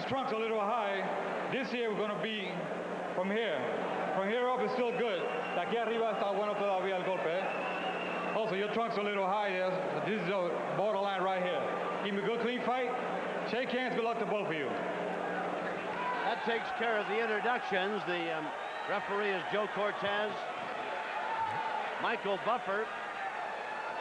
these trunks a little high. This here we're going to be from here. From here up is still good. De aquí arriba está bueno todavía el golpe. Also, your trunk's a little high there. This is a borderline right here. Give me a good, clean fight. Shake hands. Good luck to both of you. That takes care of the introductions. The referee is Joe Cortez. Michael Buffer,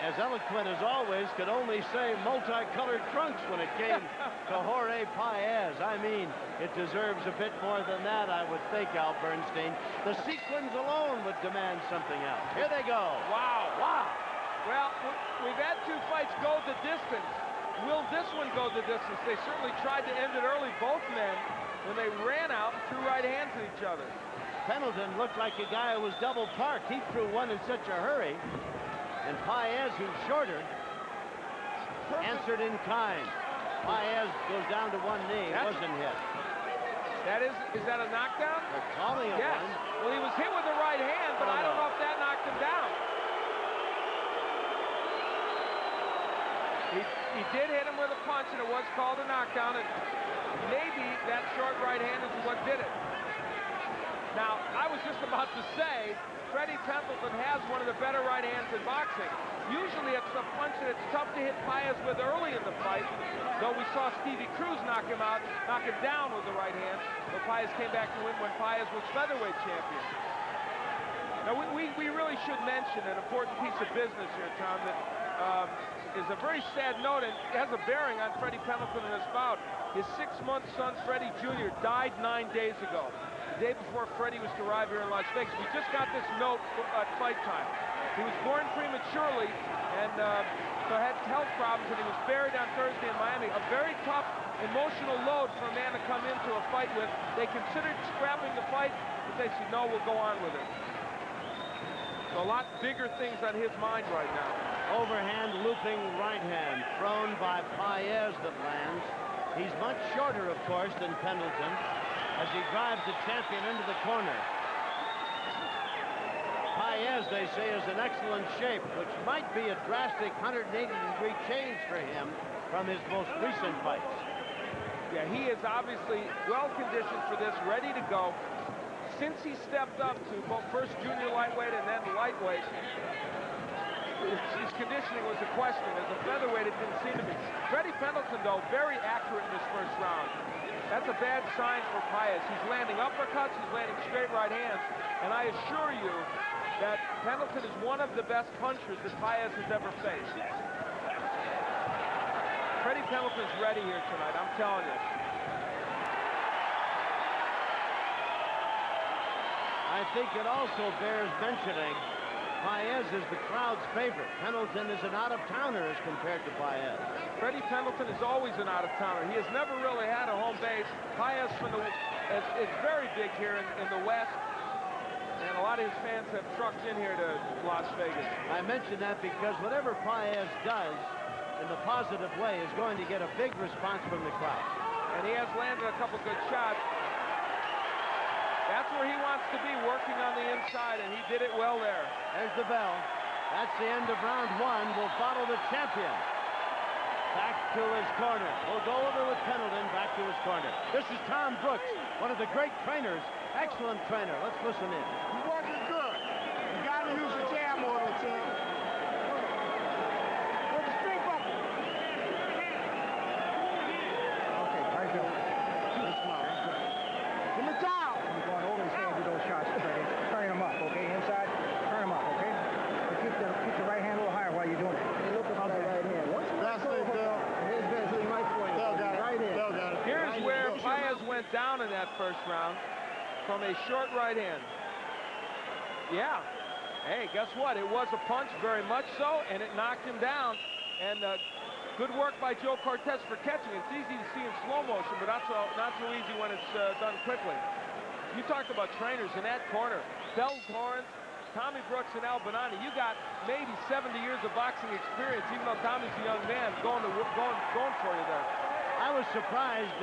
as eloquent as always, could only say multicolored trunks when it came to Jorge Paez. I mean, it deserves a bit more than that, I would think, Al Bernstein. The sequins alone would demand something else. Here they go. Wow. Wow. Well, we've had two fights go the distance. Will this one go the distance? They certainly tried to end it early, both men, when they ran out and threw right hands at each other. Pendleton looked like a guy who was double parked. He threw one in such a hurry. And Paez, who's shorter, answered in kind. Paez goes down to one knee. Wasn't hit. Is that a knockdown? They're calling it one. Well, he was hit with the right hand, but I don't know if that knocked him down. He did hit him with a punch, and it was called a knockdown, and maybe that short right hand is what did it. Now, I was just about to say, Freddie Pendleton has one of the better right hands in boxing. Usually it's the punch that it's tough to hit Paez with early in the fight, though we saw Stevie Cruz knock him down with the right hand, but Paez came back to win when Paez was featherweight champion. Now, we really should mention an important piece of business here, Tom, that is a very sad note and has a bearing on Freddie Pendleton and his bout. His 6-month son, Freddie Jr., died 9 days ago. The day before Freddie was to arrive here in Las Vegas. We just got this note at fight time. He was born prematurely and so had health problems, and he was buried on Thursday in Miami. A very tough emotional load for a man to come into a fight with. They considered scrapping the fight, but they said, no, we'll go on with it. So a lot bigger things on his mind right now. Overhand looping right hand thrown by Paez that lands. He's much shorter, of course, than Pendleton as he drives the champion into the corner. Paez, they say, is in excellent shape, which might be a drastic 180-degree change for him from his most recent fights. Yeah, he is obviously well-conditioned for this, ready to go. Since he stepped up to both first junior lightweight and then lightweight, his conditioning was a question. As a featherweight, it didn't seem to be. Freddie Pendleton, though, very accurate in his first round. That's a bad sign for Paez. He's landing uppercuts, he's landing straight right hands, and I assure you that Pendleton is one of the best punchers that Paez has ever faced. Freddie Pendleton's ready here tonight, I'm telling you. I think it also bears mentioning Paez is the crowd's favorite. Pendleton is an out-of-towner as compared to Paez. Freddie Pendleton is always an out-of-towner. He has never really had a home base. Paez is very big here in the West, and a lot of his fans have trucked in here to Las Vegas. I mention that because whatever Paez does in the positive way is going to get a big response from the crowd. And he has landed a couple good shots. That's where he wants to be, working on the inside, and he did it well there. There's the bell. That's the end of round one. We'll follow the champion back to his corner. We'll go over with Pendleton back to his corner. This is Tom Brooks, one of the great trainers. Excellent trainer. Let's listen in. You're working good. You got to use the jab on it, Tim. With the street buckle. Okay, right there. That's smart. That's good. Give me down. You're going over his hands with those shots, Freddie. Turn him up, okay? Inside, turn him up, okay? But keep the right hand a little higher while you're doing it. Hey, look at that right hand. That's it, Bill. Here's Bensley, my point. Bill got it. Right in. Bill got it. Here's where Paez went down in that first round from a short right hand. Yeah. Hey, guess what? It was a punch, very much so, and it knocked him down. And good work by Joe Cortez for catching. It's easy to see in slow motion, but not so easy when it's done quickly. You talked about trainers in that corner. Del Torrance, Tommy Brooks, and Al Bonani. You got maybe 70 years of boxing experience, even though Tommy's a young man, going for you there. I was surprised.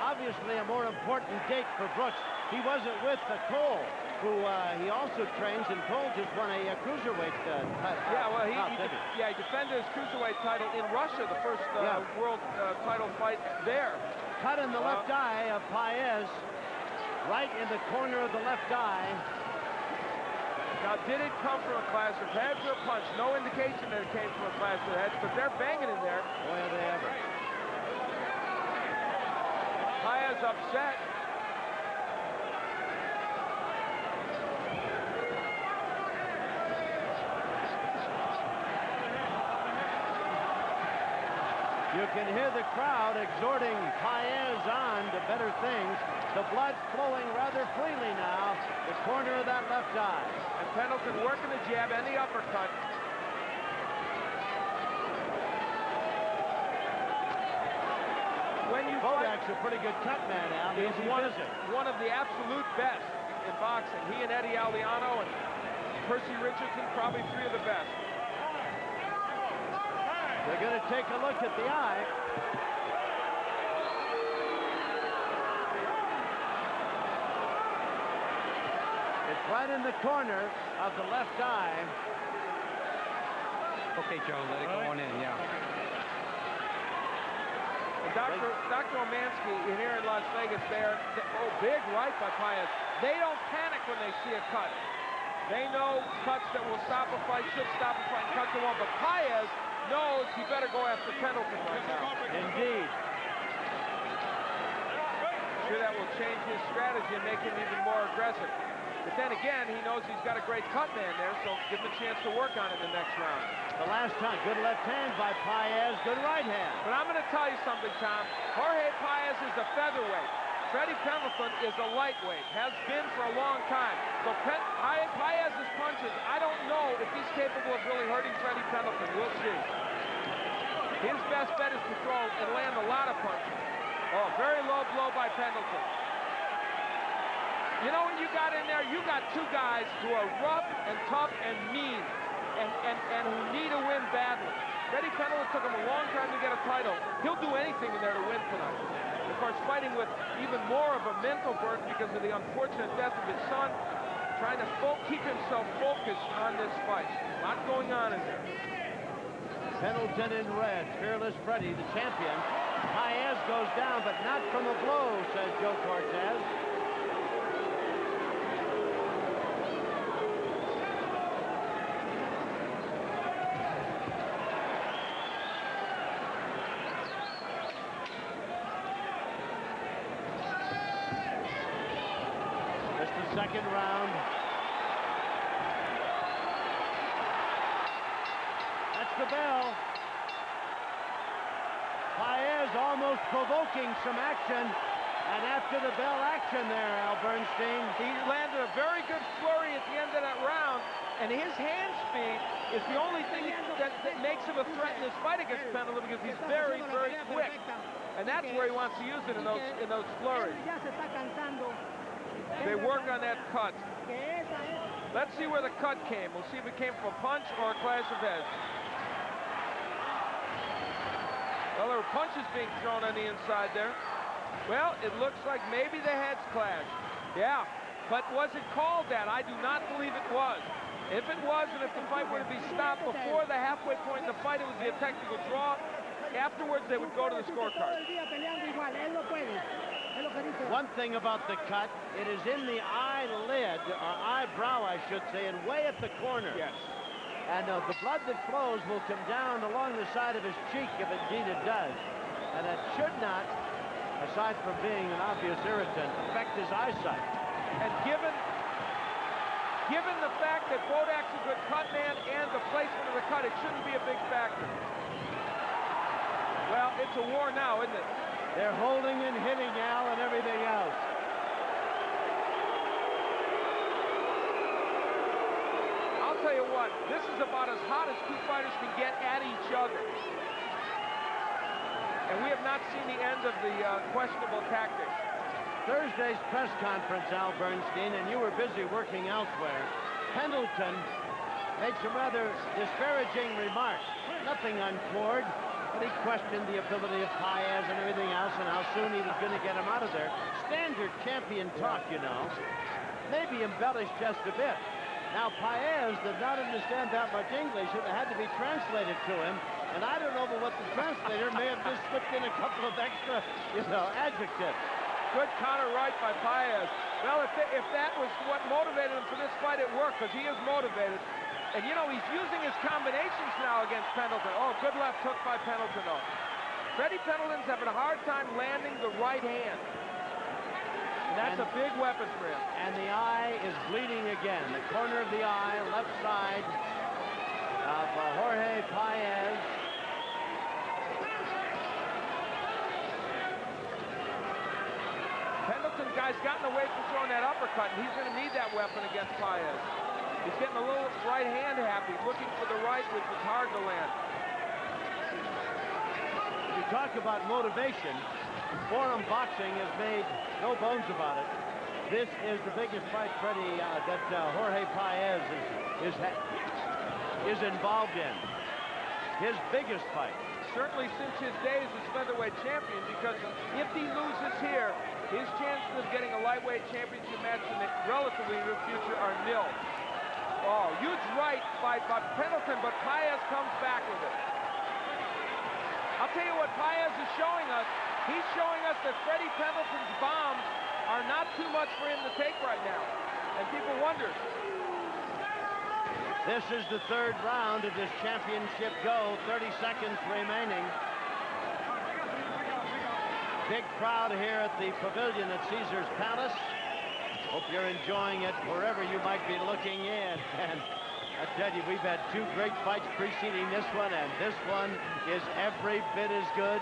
Obviously, a more important date for Brooks. He wasn't with Cole, who he also trains, and Cole just won a cruiserweight title. Yeah, well, he defended his cruiserweight title in Russia, the first world title fight there. cut in the left eye of Paez, right in the corner of the left eye. Now, did it come from a clash of heads or a punch? No indication that it came from a clash of heads, but they're banging in there. Boy, are they ever. Paez upset. You can hear the crowd exhorting Paez on to better things. The blood flowing rather freely now. The corner of that left eye. And Pendleton working the jab and the uppercut. When you Bodak's a pretty good cut man, Al. He's one of the absolute best in boxing. He and Eddie Aldiano and Percy Richardson, probably three of the best. They're going to take a look at the eye. It's right in the corner of the left eye. Okay, Joe, let it go on in, yeah. And Dr. Omansky here in Las Vegas, big right by Paez. They don't panic when they see a cut. They know cuts that will stop a fight, should stop a fight, and cut to one. But Paez knows he better go after Pendleton right now. Indeed. I'm sure that will change his strategy and make him even more aggressive. But then again, he knows he's got a great cut man there, so give him a chance to work on it in the next round. The last time, good left hand by Paez, good right hand. But I'm going to tell you something, Tom. Jorge Paez is a featherweight. Freddie Pendleton is a lightweight, has been for a long time. So Paez's punches, I don't know if he's capable of really hurting Freddie Pendleton. We'll see. His best bet is to throw and land a lot of punches. Oh, very low blow by Pendleton. You know what you got in there? You got two guys who are rough and tough and mean and who need a win badly. Freddie Pendleton took him a long time to get a title. He'll do anything in there to win tonight. Of course, fighting with even more of a mental burden because of the unfortunate death of his son, trying to keep himself focused on this fight. A lot going on in there. Pendleton in red, Fearless Freddie, the champion. Paez goes down, but not from a blow, says Joe Cortez. Second round. That's the bell. Paez almost provoking some action. And after the bell action there, Al Bernstein. He landed a very good flurry at the end of that round. And his hand speed is the only thing that makes him a threat in this fight against Pendleton because he's very, very quick. And that's where he wants to use it in those flurries. They work on that cut. Let's see where the cut came. We'll see if it came from a punch or a clash of heads. Well, there were punches being thrown on the inside there. Well, it looks like maybe the heads clashed. Yeah, but was it called that? I do not believe it was. If it was, and if the fight were to be stopped before the halfway point in the fight, it would be a technical draw. Afterwards, they would go to the scorecard. One thing about the cut, it is in the eyelid, or eyebrow, I should say, and way at the corner. Yes. And the blood that flows will come down along the side of his cheek if indeed it does. And it should not, aside from being an obvious irritant, affect his eyesight. And given the fact that Bodak's a good cut man and the placement of the cut, it shouldn't be a big factor. Well, it's a war now, isn't it? They're holding and hitting, Al, and everything else. I'll tell you what, this is about as hot as two fighters can get at each other. And we have not seen the end of the questionable tactics. Thursday's press conference, Al Bernstein, and you were busy working elsewhere. Pendleton made some rather disparaging remarks. Nothing untoward. But he questioned the ability of Paez and everything else and how soon he was going to get him out of there. Standard champion talk, you know. Maybe embellished just a bit. Now, Paez did not understand that much English. It had to be translated to him. And I don't know but what the translator may have just slipped in a couple of extra, adjectives. Good counter right by Paez. Well, if that was what motivated him for this fight, it worked, because he is motivated. And, he's using his combinations now against Pendleton. Oh, good left hook by Pendleton, though. Freddie Pendleton's having a hard time landing the right hand. And that's a big weapon for him. And the eye is bleeding again. The corner of the eye, left side of Jorge Paez. Pendleton, guy's gotten away from throwing that uppercut, and he's going to need that weapon against Paez. He's getting a little right hand happy, looking for the right, which is hard to land. You talk about motivation. Forum boxing has made no bones about it. This is the biggest fight, Freddie, that Jorge Paez is involved in. His biggest fight. Certainly since his days as featherweight champion, because if he loses here, his chances of getting a lightweight championship match in the relatively near future are nil. Oh, huge right by Pendleton, but Paez comes back with it. I'll tell you what Paez is showing us. He's showing us that Freddie Pendleton's bombs are not too much for him to take right now. And people wonder. This is the third round of this championship go. 30 seconds remaining. Big crowd here at the pavilion at Caesar's Palace. Hope you're enjoying it wherever you might be looking in. And I tell you, we've had two great fights preceding this one, and this one is every bit as good.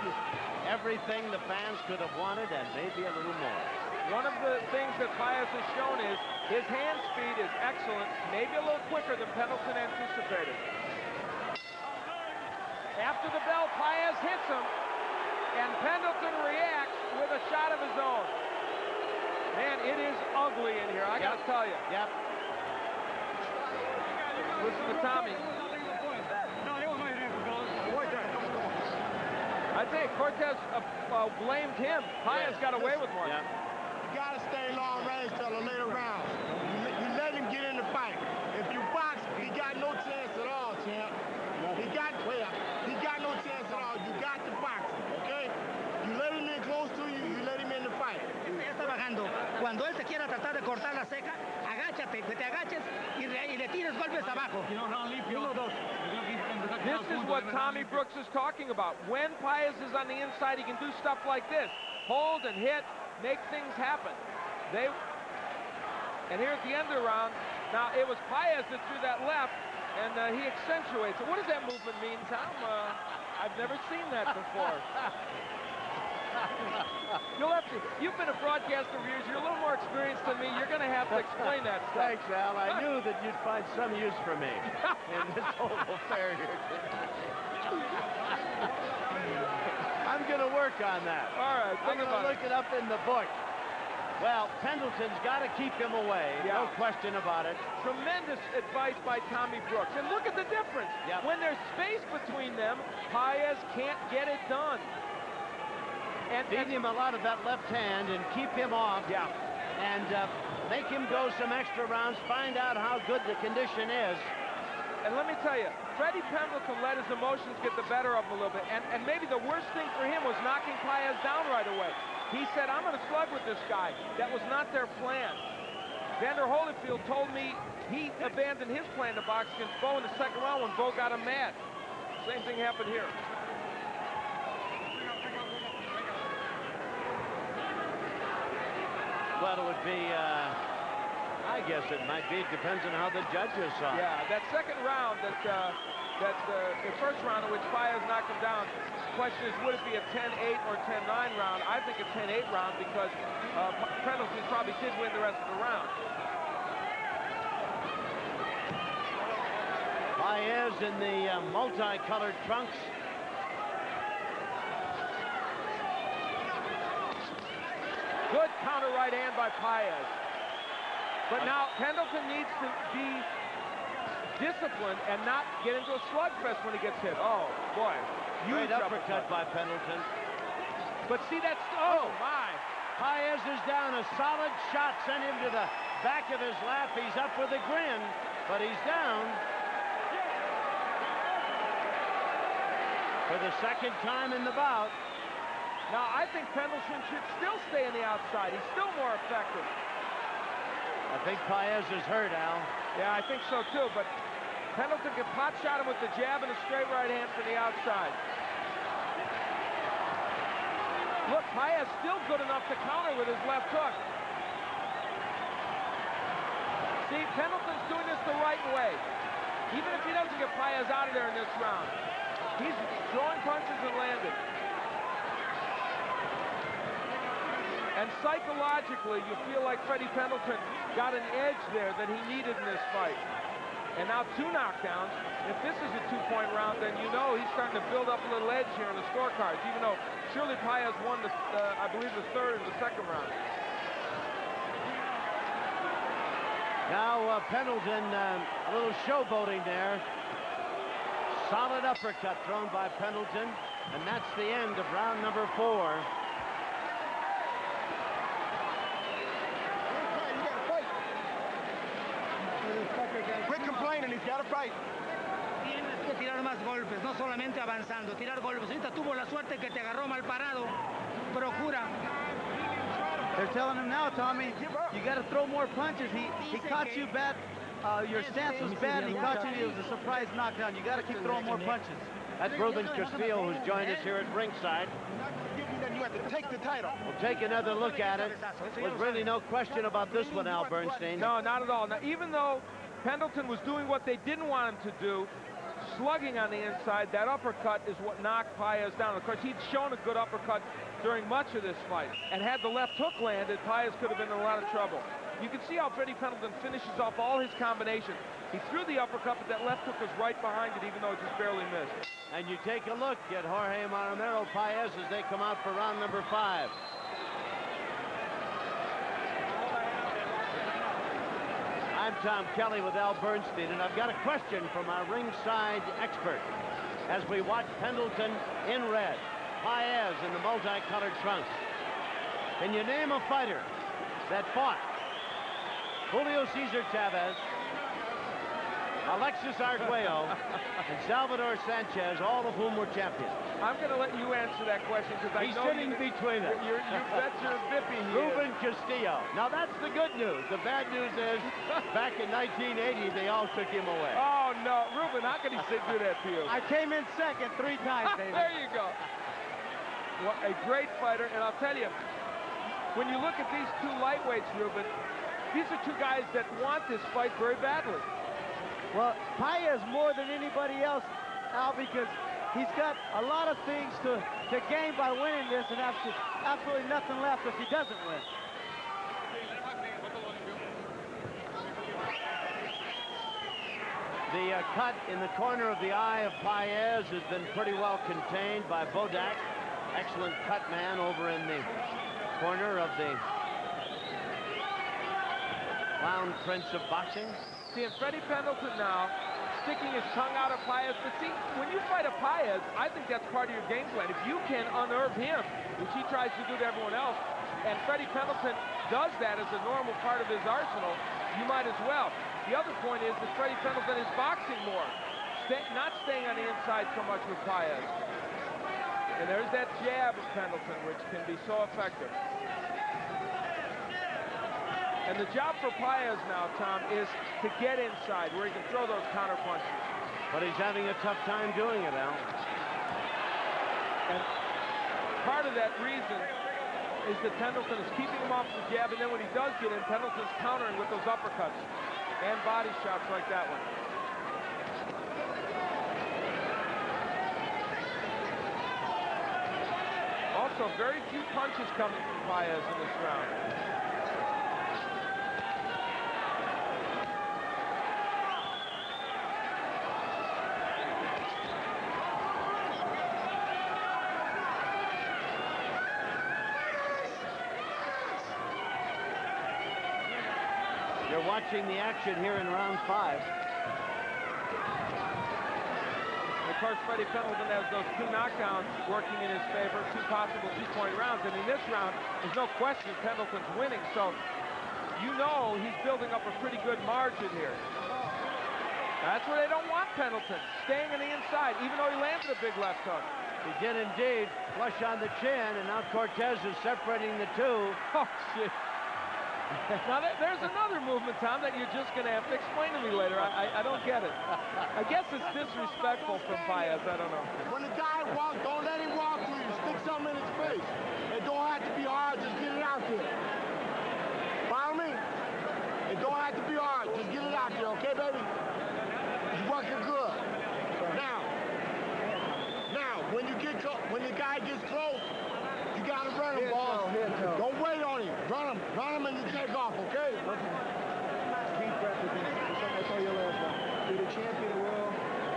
Everything the fans could have wanted, and maybe a little more. One of the things that Paez has shown is his hand speed is excellent, maybe a little quicker than Pendleton anticipated. After the bell, Paez hits him, and Pendleton reacts with a shot of his own. Man, it is ugly in here, I gotta tell you. Yep. Listen to Tommy. I think Cortez blamed him. Paez got away with one. Yep. You gotta stay long range till the later rounds. You let him get in the fight. If you box, he got no chance at all, champ. He got no chance at all. You got to box him, okay? You let him in close to you, you let him in the fight. Ya está bajando. Cuando él te quiera tratar de cortar la ceja, agáchate, que te agaches y le tires golpes abajo. Uno, dos. This is what Tommy Brooks is talking about. When Paez is on the inside, he can do stuff like this. Hold and hit, make things happen. And here at the end of the round, now it was Paez that threw that left, and he accentuates it. What does that movement mean, Tom? I've never seen that before. You've been a broadcaster for years. You're a little more experienced than me. You're going to have to explain that stuff. Thanks, Al. I knew that you'd find some use for me in this whole affair here. I'm going to work on that. All right, I'm going to look it up in the book. Well, Pendleton's got to keep him away. Yeah. No question about it. Tremendous advice by Tommy Brooks. And look at the difference. Yep. When there's space between them, Paez can't get it done. Feed him a lot of that left hand and keep him off. Yeah. And make him go some extra rounds, find out how good the condition is. And let me tell you, Freddie Pendleton let his emotions get the better of him a little bit. And maybe the worst thing for him was knocking Paez down right away. He said, I'm going to slug with this guy. That was not their plan. Vander Holyfield told me he abandoned his plan to box against Bo in the second round when Bo got him mad. Same thing happened here. Well, it would be, I guess it might be. It depends on how the judges saw it. Yeah, that second round, the first round in which Paez knocked him down, the question is, would it be a 10-8 or 10-9 round? I think a 10-8 round because Pendleton probably did win the rest of the round. Paez in the multicolored trunks. Good counter right hand by Paez. But now Pendleton needs to be disciplined and not get into a slugfest when he gets hit. Oh, boy. Huge uppercut by Pendleton. But see, that's... Oh, my. Paez is down. A solid shot sent him to the back of his lap. He's up with a grin, but he's down. for the second time in the bout. Now, I think Pendleton should still stay on the outside. He's still more effective. I think Paez is hurt, Al. Yeah, I think so too, but Pendleton can pot shot him with the jab and a straight right hand from the outside. Look, Paez still good enough to counter with his left hook. See, Pendleton's doing this the right way. Even if he doesn't get Paez out of there in this round, he's throwing punches and landing. And psychologically, you feel like Freddie Pendleton got an edge there that he needed in this fight. And now 2 knockdowns. If this is a 2-point round, then you know he's starting to build up a little edge here in the scorecards, even though surely Paez won, I believe, the third and the second round. Now Pendleton, a little showboating there. Solid uppercut thrown by Pendleton, and that's the end of round number 4. Quit complaining, he's got to fight. Tienes que tirar más golpes, no solamente avanzando, tirar golpes. Ahorita tuvo la suerte que te agarró mal parado. Procura. They're telling him now, Tommy, you got to throw more punches. He caught you bad. Your stance was bad, and he caught you. It was a surprise knockdown. You got to keep throwing more punches. That's Ruben Castillo, who's joined us here at ringside. You have to take the title. We'll take another look at it. There's really no question about this one, Al Bernstein. No, not at all. Now, even though Pendleton was doing what they didn't want him to do, slugging on the inside, that uppercut is what knocked Paez down. Of course, he'd shown a good uppercut during much of this fight. And had the left hook landed, Paez could have been in a lot of trouble. You can see how Freddie Pendleton finishes off all his combinations. He threw the uppercut, but that left hook was right behind it, even though it just barely missed. And you take a look at Jorge Maromero, Paez as they come out for round number 5. I'm Tom Kelly with Al Bernstein, and I've got a question from our ringside expert. As we watch Pendleton in red, Paez in the multicolored trunks. Can you name a fighter that fought Julio Cesar Chavez, Alexis Arguello, and Salvador Sanchez, all of whom were champions? I'm going to let you answer that question because I He's know sitting between us. That's your bippy here. Ruben Castillo. Now that's the good news. The bad news is, back in 1980, they all took him away. Oh no, Ruben, how can he do that to you? I came in second 3 times, baby. There you go. What a great fighter, and I'll tell you, when you look at these 2 lightweights, Ruben, these are 2 guys that want this fight very badly. Well, Paez more than anybody else, Al, because he's got a lot of things to gain by winning this and absolutely nothing left if he doesn't win. The cut in the corner of the eye of Paez has been pretty well contained by Bodak. Excellent cut man over in the corner of the Clown Prince of Boxing. See, and Freddie Pendleton now sticking his tongue out at Paez. But see, when you fight a Paez, I think that's part of your game plan. If you can unnerve him, which he tries to do to everyone else, and Freddie Pendleton does that as a normal part of his arsenal, you might as well. The other point is that Freddie Pendleton is boxing more, not staying on the inside so much with Paez. And there's that jab of Pendleton, which can be so effective. And the job for Paez now, Tom, is to get inside where he can throw those counter punches. But he's having a tough time doing it, Al. And part of that reason is that Pendleton is keeping him off the jab, and then when he does get in, Pendleton's countering with those uppercuts and body shots like that one. Also, very few punches coming from Paez in this round. You're watching the action here in round 5. Of course, Freddie Pendleton has those 2 knockdowns working in his favor, 2 possible 2-point rounds. And in this round, there's no question Pendleton's winning. So you know he's building up a pretty good margin here. That's where they don't want Pendleton, staying on the inside, even though he landed a big left hook. He did indeed. Flush on the chin, and now Cortez is separating the two. Oh, shit. Now, there's another movement, Tom, that you're just going to have to explain to me later. I don't get it. I guess it's disrespectful from Paez. I don't know. When the guy walks, don't let him walk through you. Stick something in his face. It don't have to be hard. Just get it out there. Follow me? It don't have to be hard. Just get it out there, okay, baby? It's working good. Now, when the guy gets close, you gotta run him, boss. Don't wait on him. Run him, and you take off, okay? Deep breath again. I saw your last one. You're the champion of the world.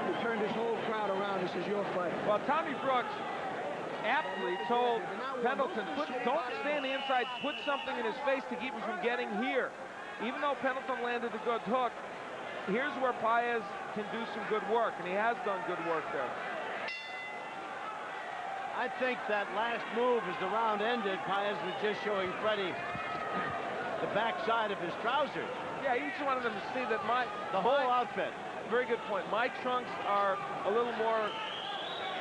You turned this whole crowd around. This is your fight. Well, Tommy Brooks aptly told Pendleton, don't stay on the inside, put something in his face to keep him from getting here. Even though Pendleton landed a good hook, here's where Paez can do some good work, and he has done good work there. I think that last move, as the round ended, Paez was just showing Freddie the backside of his trousers. Yeah, each one of them to see that the whole outfit. Very good point. My trunks are a little more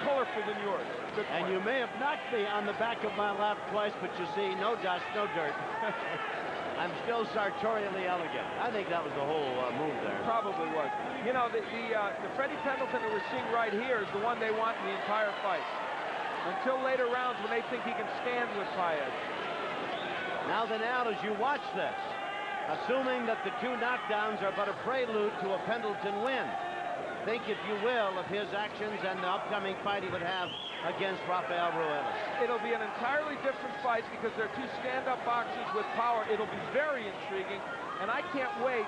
colorful than yours. Good point. And you may have knocked me on the back of my lap twice, but you see, no dust, no dirt. I'm still sartorially elegant. I think that was the whole move there. Probably was. You know, the Freddie Pendleton that we're seeing right here is the one they want in the entire fight. Until later rounds when they think he can stand with Paez. Now as you watch this, assuming that the two knockdowns are but a prelude to a Pendleton win, think, if you will, of his actions and the upcoming fight he would have against Rafael Ruelas. It'll be an entirely different fight because they're two stand-up boxers with power. It'll be very intriguing, and I can't wait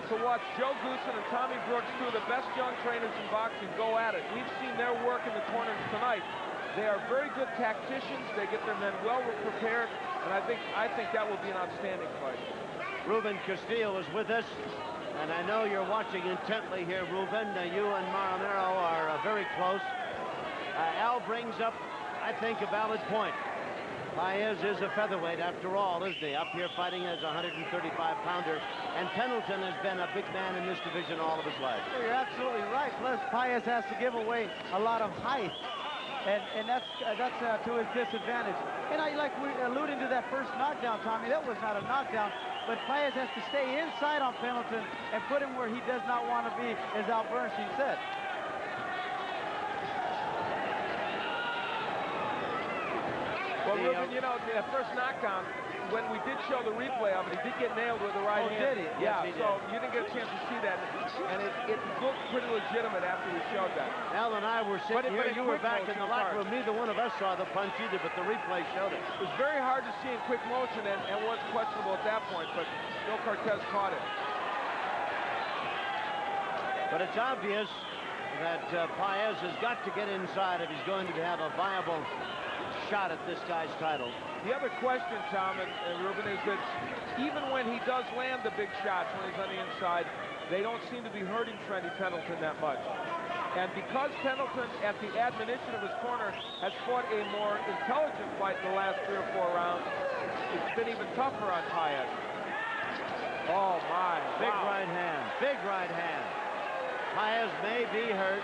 to watch Joe Goossen and Tommy Brooks, two of the best young trainers in boxing, go at it. We've seen their work in the corners tonight. They are very good tacticians. They get their men well prepared, and I think that will be an outstanding fight. Ruben Castillo is with us, and I know you're watching intently here, Ruben. You and Maromero are very close. Al brings up, I think, a valid point. Paez is a featherweight after all, isn't he? Up here fighting as a 135-pounder, and Pendleton has been a big man in this division all of his life. Well, you're absolutely right. Plus, Paez has to give away a lot of height. And that's to his disadvantage. And like we alluding to that first knockdown, Tommy, that was not a knockdown, but Paez has to stay inside on Pendleton and put him where he does not want to be, as Al Bernstein said. Well, Ruben, you know, that first knockdown, when we did show the replay of it, he did get nailed with the right hand. Did he? Yeah, Yes, he so did. you didn't get a chance to see that, and it looked pretty legitimate after we showed that. Al and I were sitting here. You were quick back in the motion locker part. room. Neither one of us saw the punch either, but the replay showed it. It was very hard to see in quick motion and was questionable at that point, but Bill Cortez caught it. But it's obvious that Paez has got to get inside if he's going to have a viable shot at this guy's title. The other question, Tom and Ruben, is that even when he does land the big shots when he's on the inside, they don't seem to be hurting Freddie Pendleton that much. And because Pendleton, at the admonition of his corner, has fought a more intelligent fight in the last 3 or 4 rounds, it's been even tougher on Paez. Oh, my. Big right hand. Big right hand. Paez may be hurt.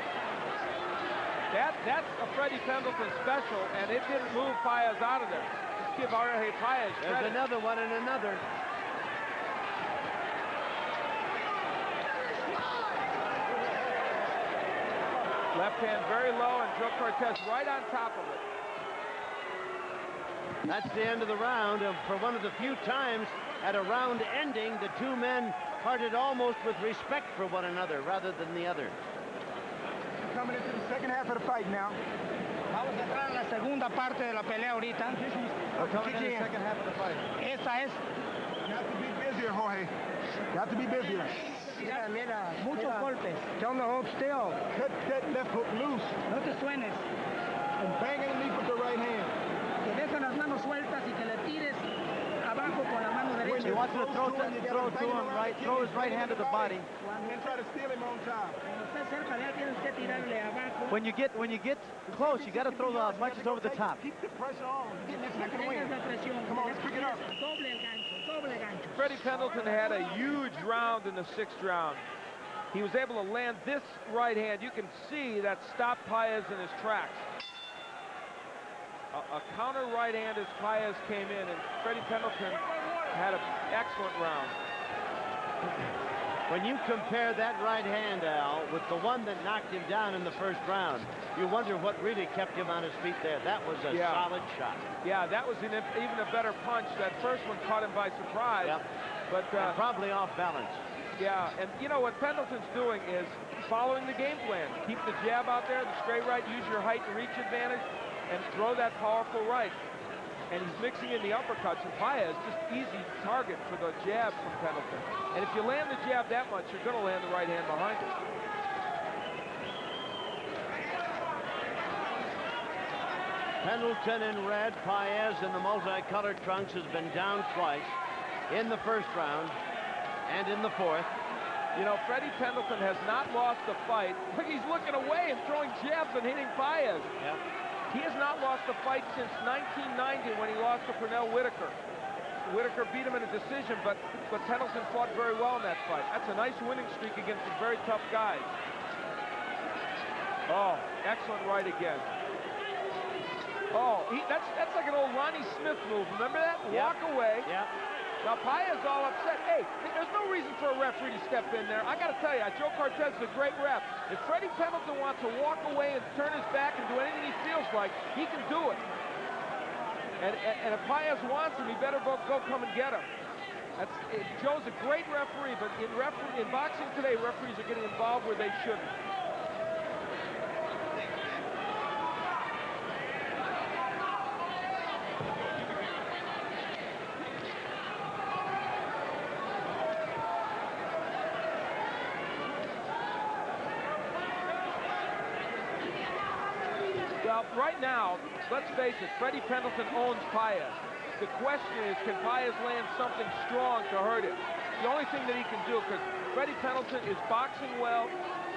That's a Freddie Pendleton special, and it didn't move Paez out of there. Just give Jorge Paez credit. There's another one and another. Left hand very low, and Joe Cortez right on top of it. That's the end of the round. For one of the few times at a round ending, the two men parted almost with respect for one another rather than the other. Coming into the second half of the fight now. Vamos a entrar en la segunda parte de la pelea ahorita. We're coming in the second half of the fight. Esa es. You have to be busier, Jorge. You have to be busier. Mira, muchos golpes. Tell him to hold still. Cut that left hook loose. No te suenes. And bang underneath with the right hand. Que dejes las manos sueltas y que le tires abajo con la mano He derecha. wants to throw to him right, throw his right hand to the body. And try to steal him on top. Cuando estés cerca de él tienes que tirarle abajo. When you get close, you got to throw the punches over the top. Keep the pressure on. Get this second win. Tengas la presión. Come on, let's pick it up. Doble el gancho, doble gancho. Freddie Pendleton had a huge round in the 6th round. He was able to land this right hand. You can see that stopped Paez in his tracks. a counter right hand as Paez came in, and Freddie Pendleton had an excellent round. When you compare that right hand, Al, with the one that knocked him down in the first round, you wonder what really kept him on his feet there. That was a solid shot. Yeah, that was even a better punch. That first one caught him by surprise. Yep. But and probably off balance. Yeah, and you know what Pendleton's doing is following the game plan. Keep the jab out there, the straight right, use your height and reach advantage, and throw that powerful right. And he's mixing in the uppercuts, and Paez just easy target for the jab from Pendleton. And if you land the jab that much, you're going to land the right hand behind it. Pendleton in red, Paez in the multicolored trunks has been down twice in the first round and in the fourth. You know, Freddie Pendleton has not lost a fight. Look, he's looking away and throwing jabs and hitting Paez. Yep. He has not lost a fight since 1990 when he lost to Pernell Whitaker. Whitaker beat him in a decision, but Pendleton fought very well in that fight. That's a nice winning streak against some very tough guys. Oh, excellent right again. Oh, that's like an old Ronnie Smith move. Remember that? Yep. Walk away. Yep. Now, Paez all upset. Hey, there's no reason for a referee to step in there. I got to tell you, Joe Cortez is a great ref. If Freddie Pendleton wants to walk away and turn his back and do anything he feels like, he can do it. And if Paez wants him, he better go come and get him. Joe's a great referee, but in boxing today, referees are getting involved where they shouldn't. Well, right now, let's face it, Freddie Pendleton owns Paez. The question is, can Paez land something strong to hurt him? The only thing that he can do, because Freddie Pendleton is boxing well.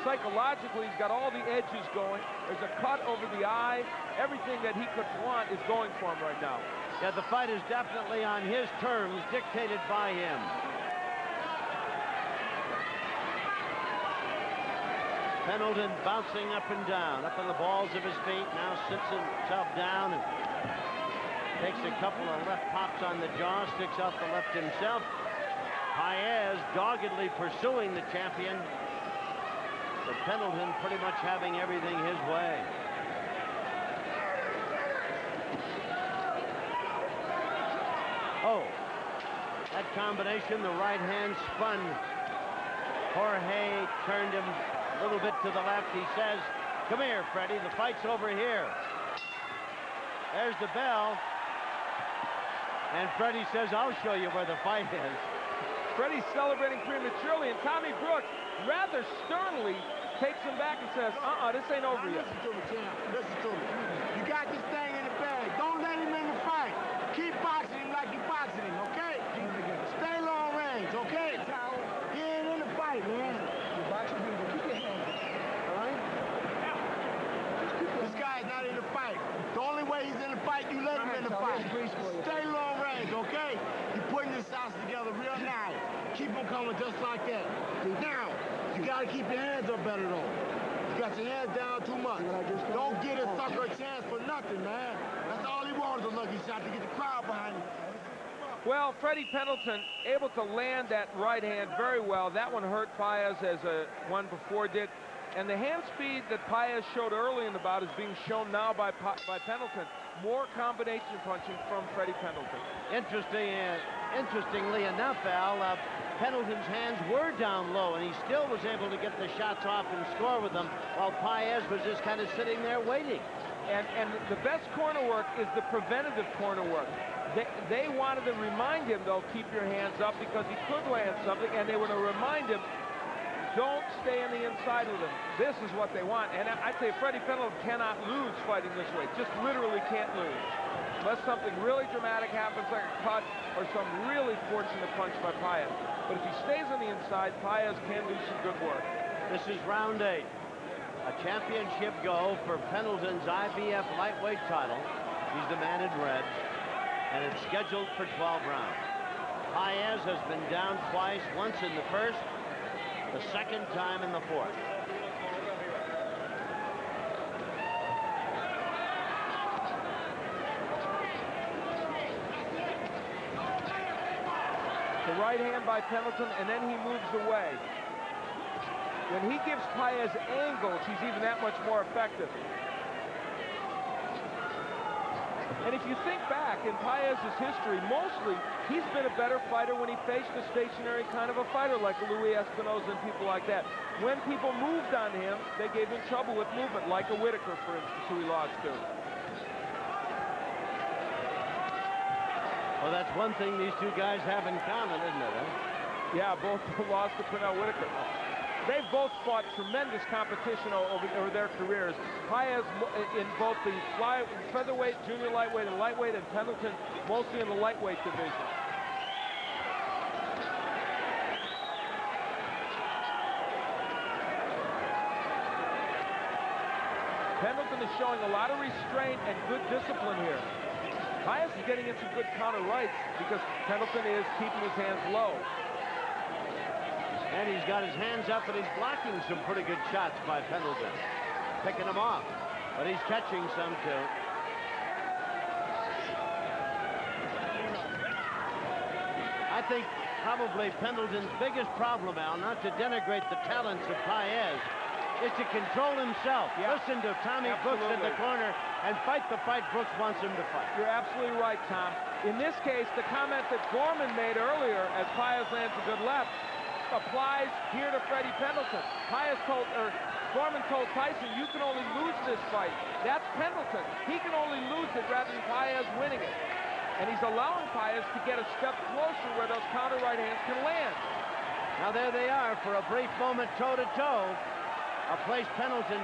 Psychologically, he's got all the edges going. There's a cut over the eye. Everything that he could want is going for him right now. Yeah, the fight is definitely on his terms, dictated by him. Pendleton bouncing up and down, up on the balls of his feet, now sits himself down and takes a couple of left pops on the jaw, sticks out the left himself. Paez doggedly pursuing the champion, but Pendleton pretty much having everything his way. Oh, that combination, the right hand spun. Jorge turned him a little bit to the left. He says, come here, Freddie, the fight's over here. There's the bell. And Freddie says, I'll show you where the fight is. Freddie's celebrating prematurely, and Tommy Brooks rather sternly takes him back and says, this ain't over yet. Listen to me, champ. Listen to me. You got this thing in the bag. Don't let him in the fight. Keep boxing him like you boxing him, okay? Stay long range, okay? He ain't in the fight, man. This guy's not in the fight. The only way he's in the fight, you let him in the fight. Stay long range, okay? You're putting this house together real nice. Keep him coming just like that. Now, you got to keep your hands up better, though. You got your hands down too much. Don't get a sucker a chance for nothing, man. That's all he wanted, a lucky shot to get the crowd behind him. Well, Freddie Pendleton able to land that right hand very well. That one hurt Paez as one before did. And the hand speed that Paez showed early in the bout is being shown now by Pendleton. More combination punching from Freddie Pendleton. Interestingly enough, Al, Pendleton's hands were down low, and he still was able to get the shots off and score with them, while Paez was just kind of sitting there waiting. And the best corner work is the preventative corner work. They wanted to remind him, though, keep your hands up, because he could land something, and they were to remind him, don't stay on the inside with him. This is what they want. And I tell you, Freddie Pendleton cannot lose fighting this way. Just literally can't lose. Unless something really dramatic happens, like a cut or some really fortunate punch by Paez. But if he stays on the inside, Paez can do some good work. This is round 8. A championship go for Pendleton's IBF Lightweight Title. He's the man in red. And it's scheduled for 12 rounds. Paez has been down twice, once in the first, the second time in the fourth. The right hand by Pendleton, and then he moves away. When he gives Paez angles, he's even that much more effective. And if you think back in Paez's history, mostly he's been a better fighter when he faced a stationary kind of a fighter like Louis Espinosa and people like that. When people moved on him, they gave him trouble with movement, like a Whitaker, for instance, who he lost to. Well, that's one thing these two guys have in common, isn't it? Huh? Yeah, both lost to Pernell Whitaker. They've both fought tremendous competition over their careers. Paez in both the featherweight, junior lightweight, and lightweight, and Pendleton mostly in the lightweight division. Pendleton is showing a lot of restraint and good discipline here. Paez is getting in some good counter rights because Pendleton is keeping his hands low. And he's got his hands up and he's blocking some pretty good shots by Pendleton. Picking them off. But he's catching some too. I think probably Pendleton's biggest problem, Al, not to denigrate the talents of Paez, is to control himself. Yeah. Listen to Tommy Brooks in the corner and fight the fight Brooks wants him to fight. You're absolutely right, Tom. In this case, the comment that Gorman made earlier as Paez lands a good left applies here to Freddie Pendleton. Gorman told Tyson, you can only lose this fight. That's Pendleton. He can only lose it rather than Paez winning it. And he's allowing Paez to get a step closer where those counter right hands can land. Now there they are for a brief moment toe-to-toe. A place Pendleton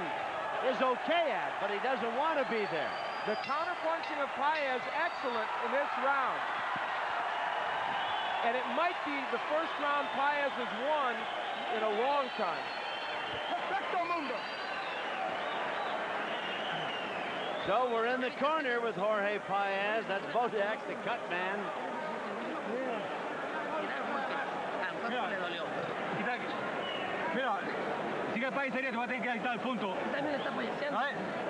is okay at, but he doesn't want to be there. The counter-punching of Paez excellent in this round. And it might be the first round Paez has won in a long time. So we're in the corner with Jorge Paez. That's Bodak, the cut man. Mira, sigue Paecería, te va a tener que editar el punto.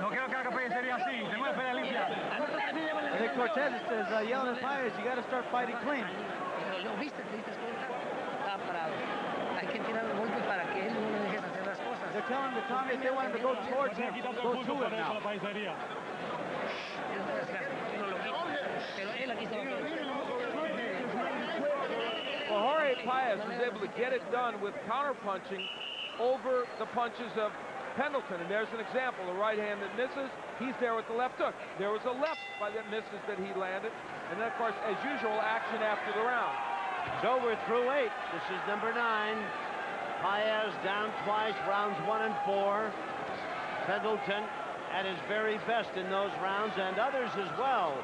No quiero que haga Paecería así. Tengo una pelea limpia. I think Cortez is yelling at Paez, you got to start fighting clean. ¿Lo viste? ¿Te diste cuenta? Está parado. Hay que tirar el golpe para que él no le dejes hacer las cosas. They're telling the Tommy if they want him to go towards him, go to it now. Well, Jorge Paez was able to get it done with counter-punching over the punches of Pendleton. And there's an example, the right hand that misses, he's there with the left hook. There was a left by that misses that he landed. And then, of course, as usual, action after the round. So we're through 8. This is number 9. Paez down twice, rounds 1 and 4. Pendleton at his very best in those rounds, and others as well,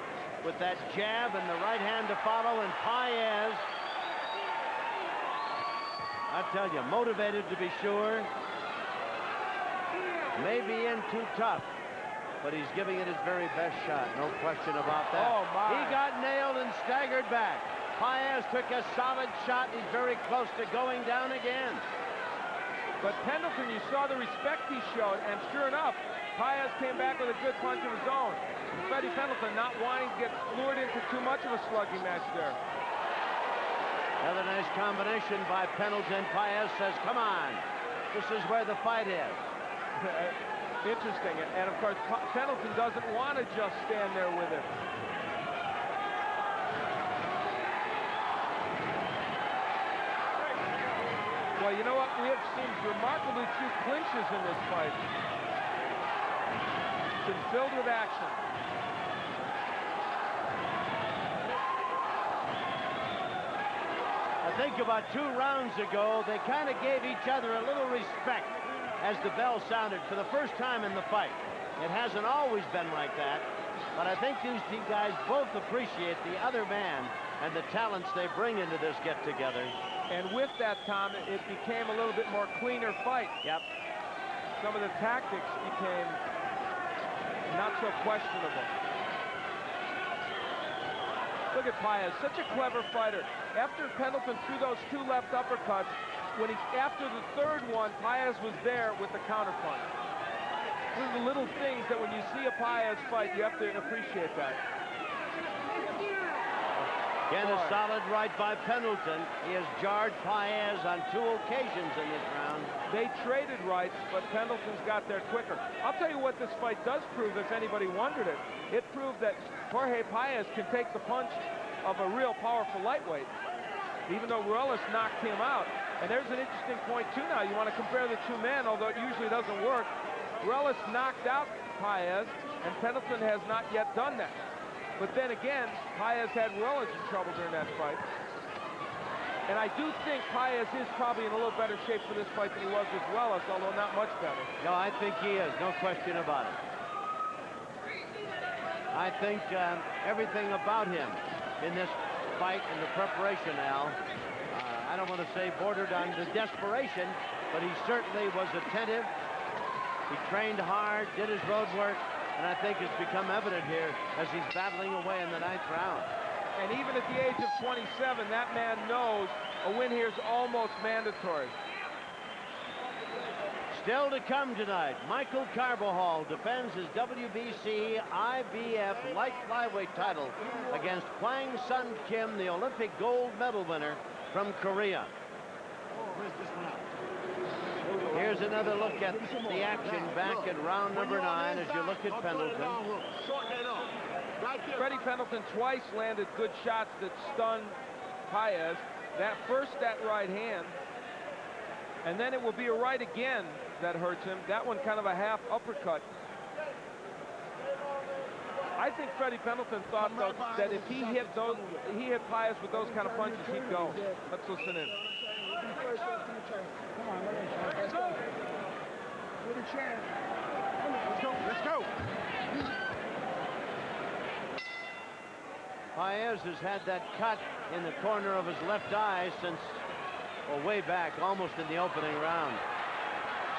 with that jab and the right hand to follow. And Paez, I tell you, motivated to be sure. Maybe in too tough, but he's giving it his very best shot. No question about that. Oh, my. He got nailed and staggered back. Paez took a solid shot. He's very close to going down again. But Pendleton, you saw the respect he showed, and sure enough, Paez came back with a good punch of his own. Freddie Pendleton not wanting to get lured into too much of a slugging match there. Another nice combination by Pendleton. Paez says, come on. This is where the fight is. Interesting. And of course, Pendleton doesn't want to just stand there with him. Well, you know what? We have seen remarkably few clinches in this fight. It's been filled with action. I think about 2 rounds ago, they kind of gave each other a little respect as the bell sounded for the first time in the fight. It hasn't always been like that, but I think these two guys both appreciate the other man and the talents they bring into this get-together. And with that, Tom, it became a little bit more cleaner fight. Yep. Some of the tactics became not so questionable. Look at Paez, such a clever fighter. After Pendleton threw those 2 left uppercuts, after the 3rd one, Paez was there with the counterpunch. These are the little things that when you see a Paez fight, you have to appreciate that. Again, a solid right by Pendleton. He has jarred Paez on 2 occasions in this round. They traded rights, but Pendleton's got there quicker. I'll tell you what this fight does prove, if anybody wondered it. It proved that Jorge Paez can take the punch of a real powerful lightweight, even though Ruelas knocked him out. And there's an interesting point, too, now. You want to compare the two men, although it usually doesn't work. Ruelas knocked out Paez, and Pendleton has not yet done that. But then again, Paez had Ruelas in trouble during that fight. And I do think Paez is probably in a little better shape for this fight than he was with Ruelas, although not much better. No, I think he is, no question about it. I think everything about him in this fight and the preparation, Al, I don't want to say bordered on the desperation, but he certainly was attentive. He trained hard, did his road work, and I think it's become evident here as he's battling away in the 9th round. And even at the age of 27, that man knows a win here is almost mandatory. Still to come tonight, Michael Carbajal defends his WBC IBF Light Flyweight title against Hwang Sun Kim, the Olympic gold medal winner from Korea. Here's another look at the action back at round number 9 as you look at Pendleton. Freddie Pendleton twice landed good shots that stunned Paez. That right hand, and then it will be a right again that hurts him. That one kind of a half uppercut. I think Freddie Pendleton thought, though, that if he hit Paez with those kind of punches, he'd go. Let's listen in. Come on, let's go. With a chance. Let's go. Paez has had that cut in the corner of his left eye since, well, way back, almost in the opening round.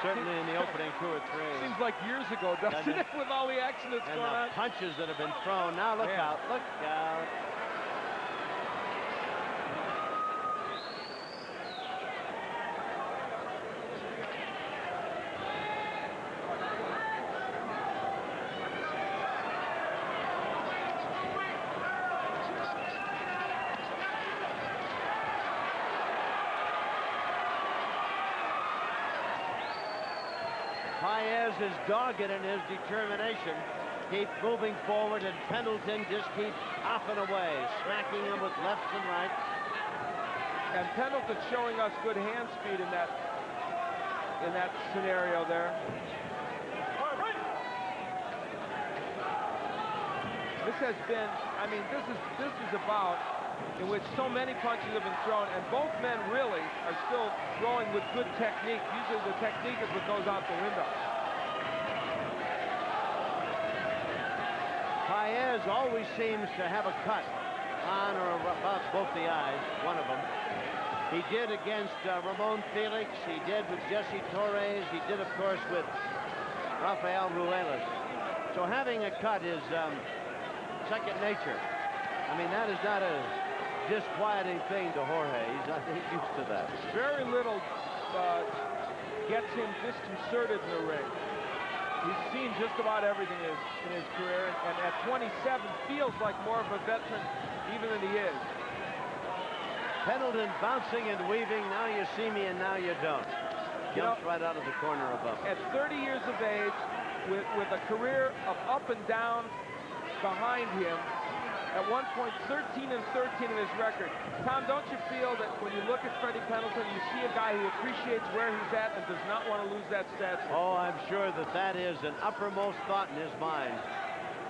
Certainly in the opening 2 or 3. Seems like years ago, doesn't it, with all the action that's going on? And the punches that have been thrown. Now look out, look out. Paez is dogged in his determination. Keep moving forward, and Pendleton just keeps hopping away, smacking him with lefts and rights. And Pendleton showing us good hand speed in that scenario there. This has been, I mean, this is a bout in which so many punches have been thrown, and both men really are still throwing with good technique. Usually the technique is what goes out the window. Paez always seems to have a cut on or about both the eyes, one of them. He did against Ramon Felix. He did with Jesse Torres. He did, of course, with Rafael Ruelas. So having a cut is second nature. I mean, that is not a disquieting thing to Jorge. He's used to that. Very little gets him disconcerted in the ring. He's seen just about everything in his career, and at 27 feels like more of a veteran even than he is. Pendleton bouncing and weaving. Now you see me and now you don't. Jumps right out of the corner above him. At 30 years of age, with a career of up and down behind him, at one point 13 and 13 in his record. Tom, don't you feel that when you look at Freddie Pendleton, you see a guy who appreciates where he's at and does not want to lose that stature? Oh, I'm sure that is an uppermost thought in his mind.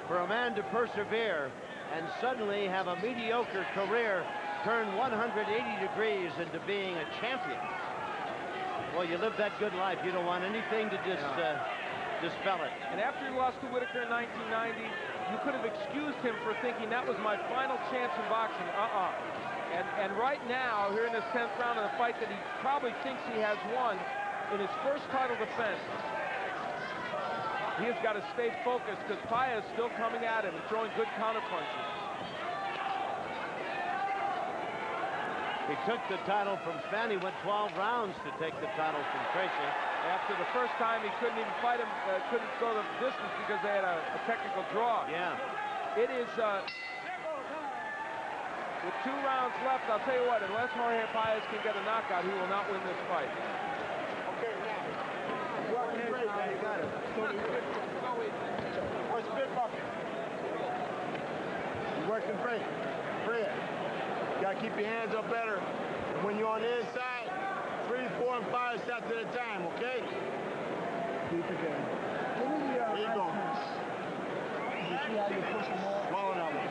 For a man to persevere and suddenly have a mediocre career turn 180 degrees into being a champion. Well, you live that good life. You don't want anything to just dispel it. And after he lost to Whitaker in 1990, you could have excused him for thinking that was my final chance in boxing. And right now, here in this 10th round of the fight that he probably thinks he has won in his first title defense, he has got to stay focused because Paez is still coming at him and throwing good counter punches. He took the title from Span. He went 12 rounds to take the title from Tracy. After the first time, he couldn't even fight him, couldn't go the distance because they had a technical draw. Yeah. It is With 2 rounds left, I'll tell you what, unless Jorge Paez can get a knockout, he will not win this fight. Okay, now. Working great, man. You got it. What's spit bucket? You're working great. Fred, you got to keep your hands up better. And when you're on the inside, 3, 4, and 5 shots at a time, okay? Deep again. Give me the There you go. You see how you push them more? Swallow that one.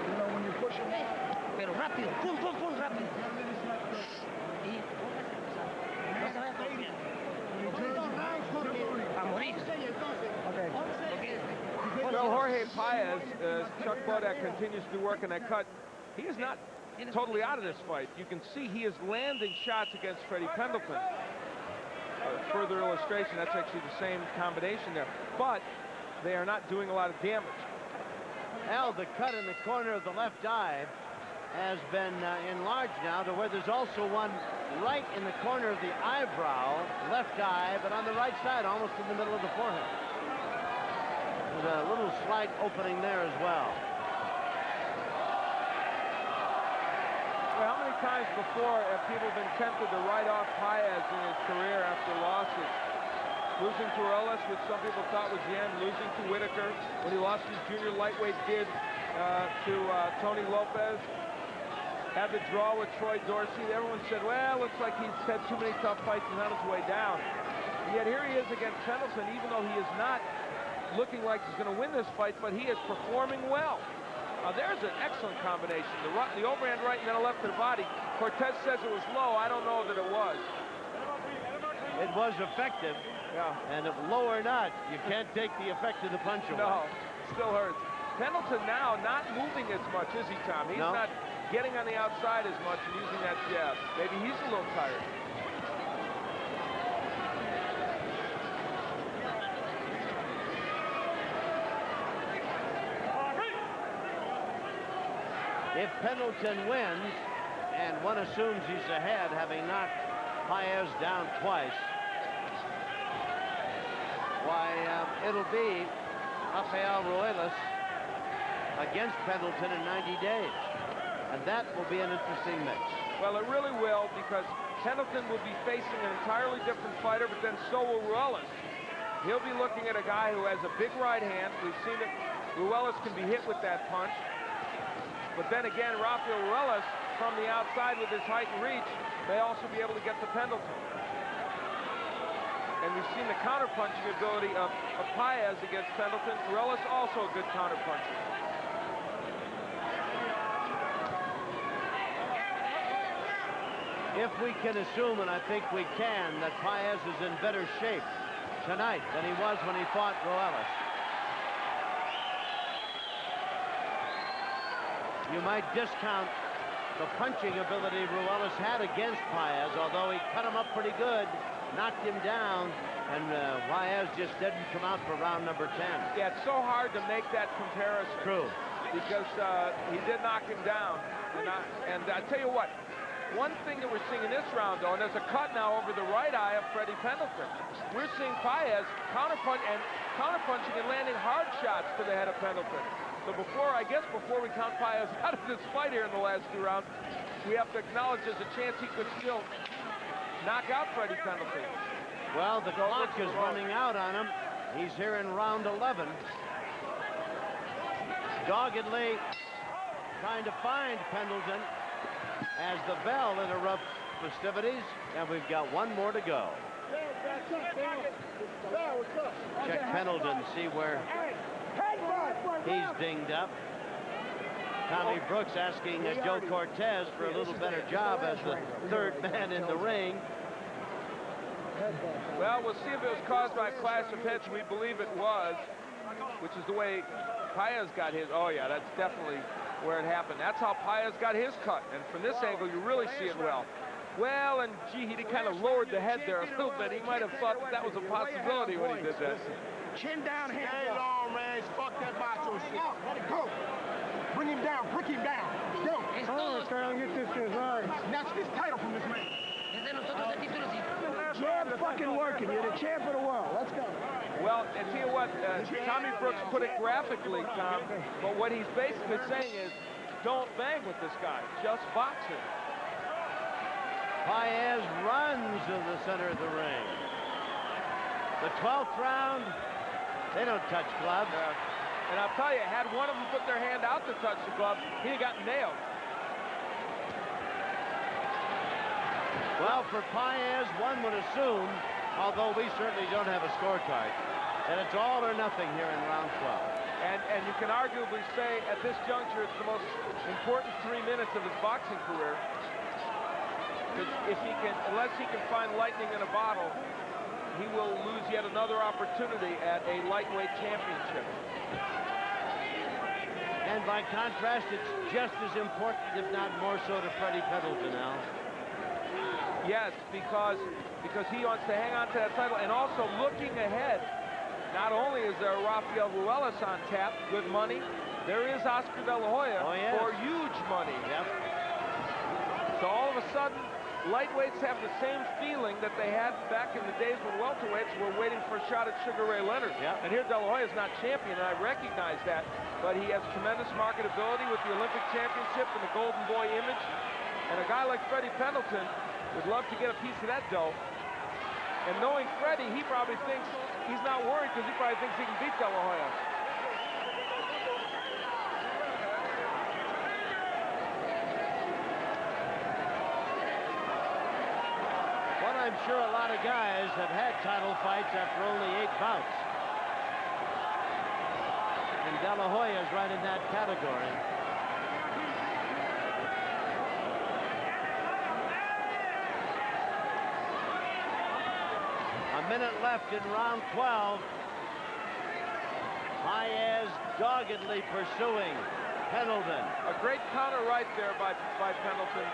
You know, when you push them more. Pero rápido, pum, pum, pum, rápido. Y no se vaya corriendo. A morir. Okay. Well, Jorge Paez, Chuck Bodak continues to work in that cut. He is not totally out of this fight. You can see he is landing shots against Freddie Pendleton. Further illustration, that's actually the same combination there. But they are not doing a lot of damage. Al, the cut in the corner of the left eye has been enlarged now to where there's also one right in the corner of the eyebrow, left eye, but on the right side, almost in the middle of the forehead. There's a little slight opening there as well. Well, how many times before have people been tempted to write off Paez in his career after losses? Losing to Ellis, which some people thought was the end, losing to Whitaker when he lost his junior lightweight bid to Tony Lopez. Had the draw with Troy Dorsey. Everyone said, well, looks like he's had too many tough fights and on his way down. And yet here he is against Pendleton, even though he is not looking like he's going to win this fight, but he is performing well. There's an excellent combination. The overhand right and then a left to the body. Cortez says it was low. I don't know that it was. It was effective. Yeah. And if low or not, you can't take the effect of the punch away. No, still hurts. Pendleton now not moving as much, is he, Tom? He's not getting on the outside as much and using that jab. Maybe he's a little tired. If Pendleton wins, and one assumes he's ahead, having knocked Paez down twice, why, it'll be Rafael Ruelas against Pendleton in 90 days. And that will be an interesting mix. Well, it really will, because Pendleton will be facing an entirely different fighter, but then so will Ruelas. He'll be looking at a guy who has a big right hand. We've seen that Ruelas can be hit with that punch. But then again, Rafael Ruelas, from the outside with his height and reach, may also be able to get to Pendleton. And we've seen the counter-punching ability of Paez against Pendleton. Ruelas also a good counter-puncher. If we can assume, and I think we can, that Paez is in better shape tonight than he was when he fought Ruelas, you might discount the punching ability Ruelas had against Paez, although he cut him up pretty good, knocked him down, and Paez just didn't come out for round number 10. Yeah, it's so hard to make that comparison. True. Because he did knock him down. And I tell you what, one thing that we're seeing in this round, though, and there's a cut now over the right eye of Freddie Pendleton. We're seeing Paez counterpunching and landing hard shots to the head of Pendleton. So before we count Paez out of this fight here in the last 2 rounds, we have to acknowledge there's a chance he could still knock out Freddie Pendleton. Well, the clock is running out on him. He's here in round 11. Doggedly trying to find Pendleton as the bell interrupts festivities, and we've got one more to go. Check Pendleton, see where he's dinged up. Tommy Brooks asking Joe Cortez for a little better job as the third man in the ring. Well, we'll see if it was caused by a clash of heads. We believe it was, which is the way Paez got his. Oh, yeah, that's definitely where it happened. That's how Paez got his cut. And from this angle, you really see it well. Well, and gee, he kind of lowered the head there a little bit. He might have thought that was a possibility when he did that. Chin down, hands up. Long range, fuck that macho shit. Let it go. Bring him down, break him down. Go. Oh, try to get this to his eyes. Snatch this title from this man. Es de nosotros el título, sí. Jab fucking working. You're the champ of the world. Let's go. Well, and tell you what, Tommy Brooks put it graphically, Tom, but what he's basically saying is don't bang with this guy, just boxing. Paez runs to the center of the ring. The 12th round, they don't touch gloves. And I'll tell you, had one of them put their hand out to touch the glove, he'd have gotten nailed. Well, for Paez, one would assume, although we certainly don't have a scorecard, that it's all or nothing here in round 12. And you can arguably say at this juncture it's the most important 3 minutes of his boxing career. Because unless he can find lightning in a bottle, he will lose yet another opportunity at a lightweight championship. And by contrast, it's just as important, if not more so, to Freddie Pendleton now. Yes, because he wants to hang on to that title, and also looking ahead. Not only is there Rafael Ruelas on tap, good money, there is Oscar De La Hoya for huge money. Yep. So all of a sudden, lightweights have the same feeling that they had back in the days when welterweights were waiting for a shot at Sugar Ray Leonard. Yep. And here De La Hoya is not champion, and I recognize that, but he has tremendous marketability with the Olympic Championship and the Golden Boy image. And a guy like Freddie Pendleton would love to get a piece of that dough. And knowing Freddie, he probably thinks he's not worried because he probably thinks he can beat De La Hoya. Well, I'm sure a lot of guys have had title fights after only 8 bouts. And De La Hoya is right in that category. A minute left in round 12. Paez doggedly pursuing Pendleton. A great counter right there by Pendleton,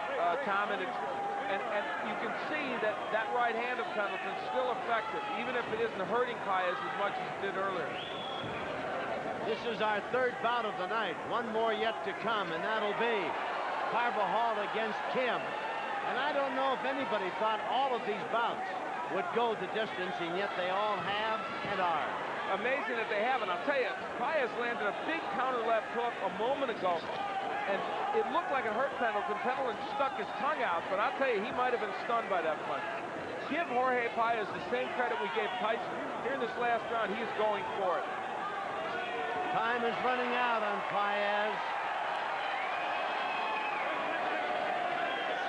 Tom, and you can see that right hand of Pendleton is still effective, even if it isn't hurting Paez as much as it did earlier. This is our 3rd bout of the night. One more yet to come, and that'll be Carvajal against Kim. And I don't know if anybody thought all of these bouts would go the distance, and yet they all have and are. Amazing that they have, and I'll tell you, Paez landed a big counter left hook a moment ago, and it looked like it hurt Pendleton. Pendleton stuck his tongue out, but I'll tell you, he might have been stunned by that punch. Give Jorge Paez the same credit we gave Tyson. Here in this last round, he is going for it. Time is running out on Paez.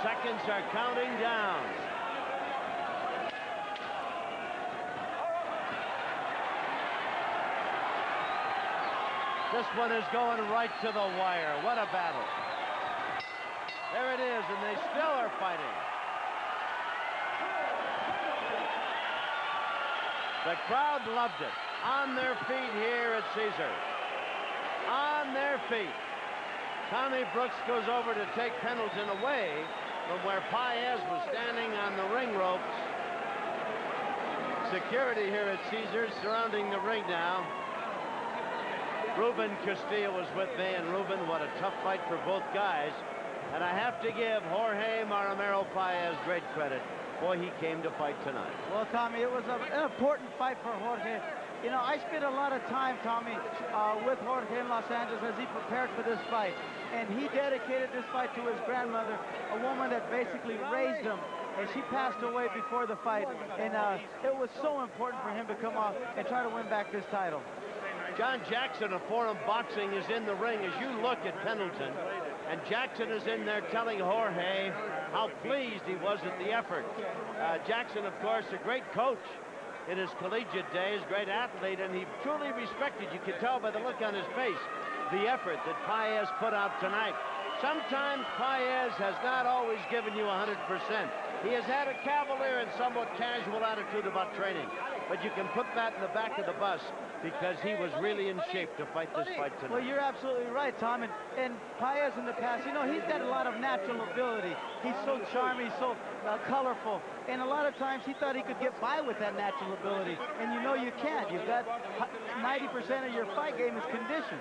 Seconds are counting down. This one is going right to the wire. What a battle. There it is, and they still are fighting. The crowd loved it. On their feet here at Caesar. On their feet. Tommy Brooks goes over to take Pendleton away from where Paez was standing on the ring ropes. Security here at Caesars surrounding the ring now. Ruben Castillo was with me, and Ruben, what a tough fight for both guys. And I have to give Jorge Maromero Paez great credit. Boy, he came to fight tonight. Well, Tommy, it was an important fight for Jorge. You know, I spent a lot of time, Tommy, with Jorge in Los Angeles as he prepared for this fight. And he dedicated this fight to his grandmother, a woman that basically raised him. And she passed away before the fight. And it was so important for him to come off and try to win back this title. John Jackson of Forum Boxing is in the ring as you look at Pendleton. And Jackson is in there telling Jorge how pleased he was at the effort. Jackson, of course, a great coach in his collegiate days, great athlete, and he truly respected, you can tell by the look on his face, the effort that Paez put out tonight. Sometimes Paez has not always given you 100%. He has had a cavalier and somewhat casual attitude about training, but you can put that in the back of the bus because he was really in shape to fight this fight tonight. Well, you're absolutely right, Tom. And Paez in the past, you know, he's got a lot of natural ability. He's so charming, he's so colorful. And a lot of times he thought he could get by with that natural ability. And you know you can't. You've got 90% of your fight game is condition.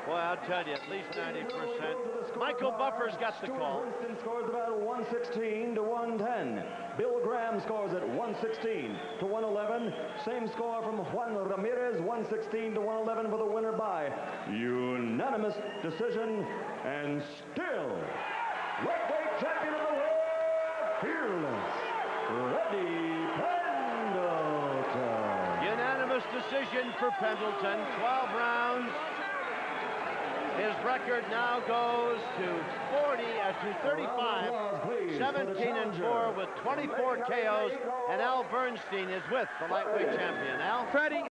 Boy, I'll tell you, at least 90%. Michael Buffer's got the call. Winston scores about 116 to 110. Bill Graham scores at 116 to 111. Same score from Juan Ramirez, 116 to 111 for the winner by unanimous. unanimous decision, and still lightweight champion of the world, fearless, Freddie Pendleton. Unanimous decision for Pendleton, 12 rounds. His record now goes to 35, 17-4 with 24 KOs, and Al Bernstein is with the lightweight champion. Al? Freddie,